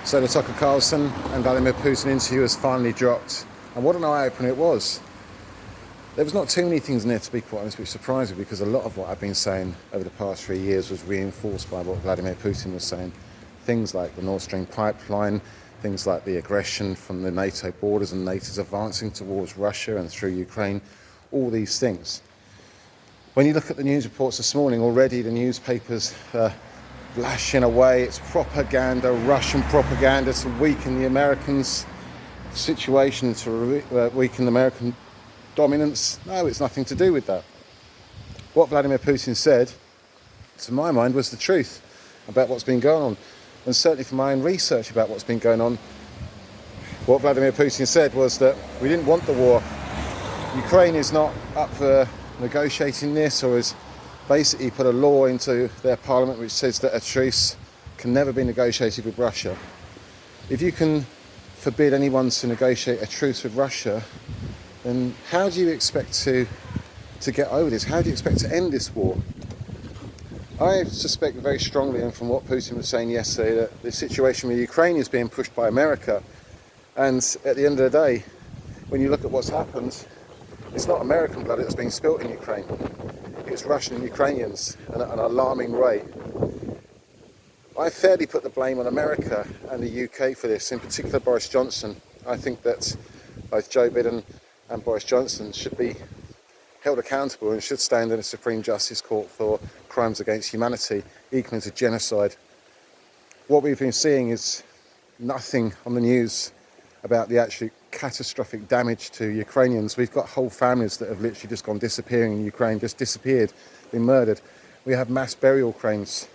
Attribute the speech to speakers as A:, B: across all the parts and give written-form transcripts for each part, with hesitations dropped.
A: So the Tucker Carlson and Vladimir Putin interview has finally dropped. And what an eye-opener it was. There was not too many things in there, to be quite honest, which surprised me, because a lot of what I've been saying over the past 3 years was reinforced by what Vladimir Putin was saying. Things like the Nord Stream pipeline, things like the aggression from the NATO borders and NATO's advancing towards Russia and through Ukraine, all these things. When you look at the news reports this morning, already the newspapers are lashing away. It's propaganda, Russian propaganda to weaken the Americans' situation, to weaken American dominance. No, it's nothing to do with that. What Vladimir Putin said, to my mind, was the truth about what's been going on. And certainly from my own research about what's been going on, what Vladimir Putin said was that we didn't want the war. Ukraine is not up for negotiating this, or has basically put a law into their parliament which says that a truce can never be negotiated with Russia. If you can forbid anyone to negotiate a truce with Russia, then how do you expect to get over this? How do you expect to end this war? I suspect very strongly, and from what Putin was saying yesterday, that the situation with Ukraine is being pushed by America. And at the end of the day, when you look at what's happened, it's not American blood that's being spilt in Ukraine. It's Russian and Ukrainians at an alarming rate. I fairly put the blame on America and the UK for this, in particular Boris Johnson. I think that both Joe Biden and Boris Johnson should be held accountable and should stand in the Supreme Justice Court for crimes against humanity, equal to genocide. What we've been seeing is nothing on the news about the actual catastrophic damage to Ukrainians. We've got whole families that have literally just gone disappearing in Ukraine, just disappeared, been murdered. We have mass burial cranes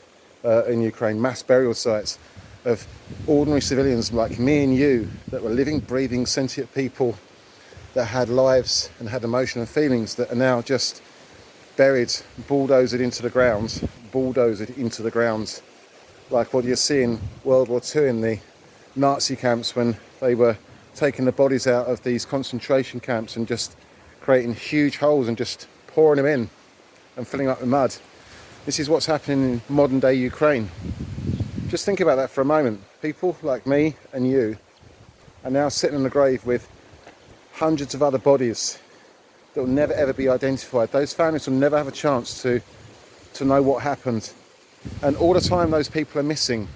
A: in Ukraine, mass burial sites of ordinary civilians like me and you that were living, breathing, sentient people that had lives and had emotion and feelings that are now just buried, bulldozed into the ground, like what you see in World War II in the Nazi camps when they were taking the bodies out of these concentration camps and just creating huge holes and just pouring them in and filling up with mud. This is what's happening in modern day Ukraine. Just think about that for a moment. People like me and you are now sitting in the grave with hundreds of other bodies that will never ever be identified. Those families will never have a chance to know what happened. And all the time those people are missing,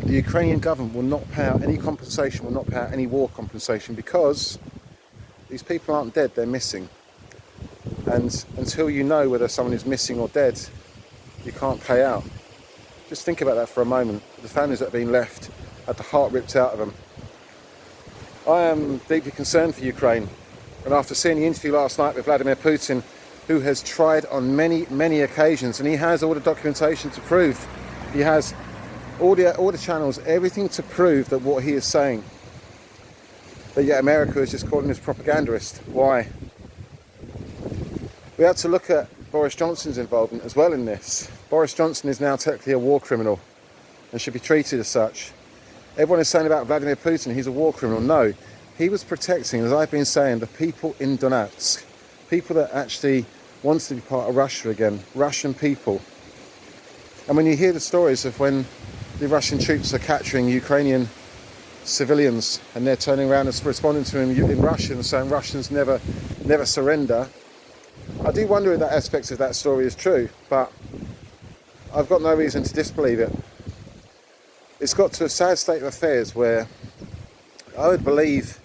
A: the Ukrainian government will not pay out any compensation, will not pay out any war compensation, because these people aren't dead, they're missing. And until you know whether someone is missing or dead, you can't pay out. Just think about that for a moment. The families that have been left had the heart ripped out of them. I am deeply concerned for Ukraine. And after seeing the interview last night with Vladimir Putin, who has tried on many, many occasions, and he has all the documentation to prove, he has all the channels, everything to prove that what he is saying, but yet America is just calling him propagandist. Why? We have to look at Boris Johnson's involvement as well in this. Boris Johnson is now technically a war criminal and should be treated as such. Everyone is saying about Vladimir Putin, he's a war criminal. No, he was protecting, as I've been saying, the people in Donetsk, people that actually wanted to be part of Russia again, Russian people. And when you hear the stories of when the Russian troops are capturing Ukrainian civilians and they're turning around and responding to them in Russian and saying Russians never surrender, I do wonder if that aspect of that story is true, but I've got no reason to disbelieve it. It's got to a sad state of affairs where I would believe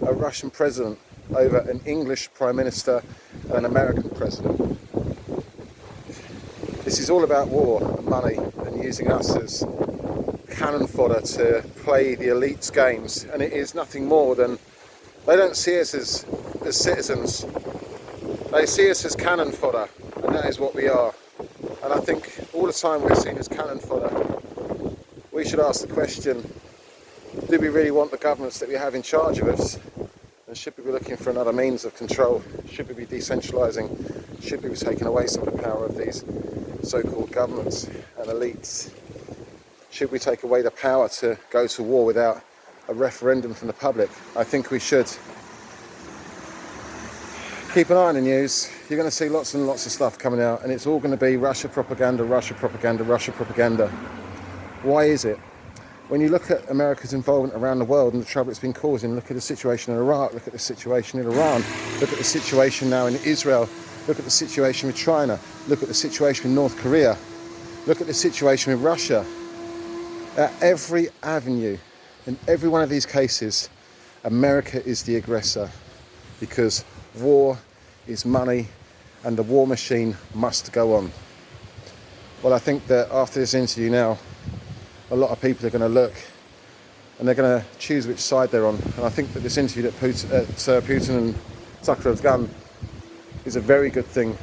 A: a Russian president over an English Prime Minister and an American president. This is all about war and money and using us as cannon fodder to play the elites' games, and it is nothing more than, they don't see us as citizens, they see us as cannon fodder, and that is what we are. And I think all the time we're seen as cannon fodder, we should ask the question, do we really want the governments that we have in charge of us? And should we be looking for another means of control? Should we be decentralising? Should we be taking away some of the power of these so-called governments and elites? Should we take away the power to go to war without a referendum from the public? I think we should. Keep an eye on the news. You're going to see lots and lots of stuff coming out, and it's all going to be Russia propaganda, Russia propaganda, Russia propaganda. Why is it? When you look at America's involvement around the world and the trouble it's been causing, look at the situation in Iraq, look at the situation in Iran, look at the situation now in Israel, look at the situation with China, look at the situation with North Korea, look at the situation with Russia. At every avenue, in every one of these cases, America is the aggressor, because war is money and the war machine must go on. Well, I think that after this interview now, a lot of people are going to look and they're going to choose which side they're on. And I think that this interview that Putin and Tucker have done is a very good thing.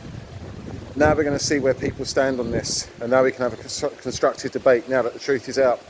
A: Now we're going to see where people stand on this, and now we can have a constructive debate now that the truth is out.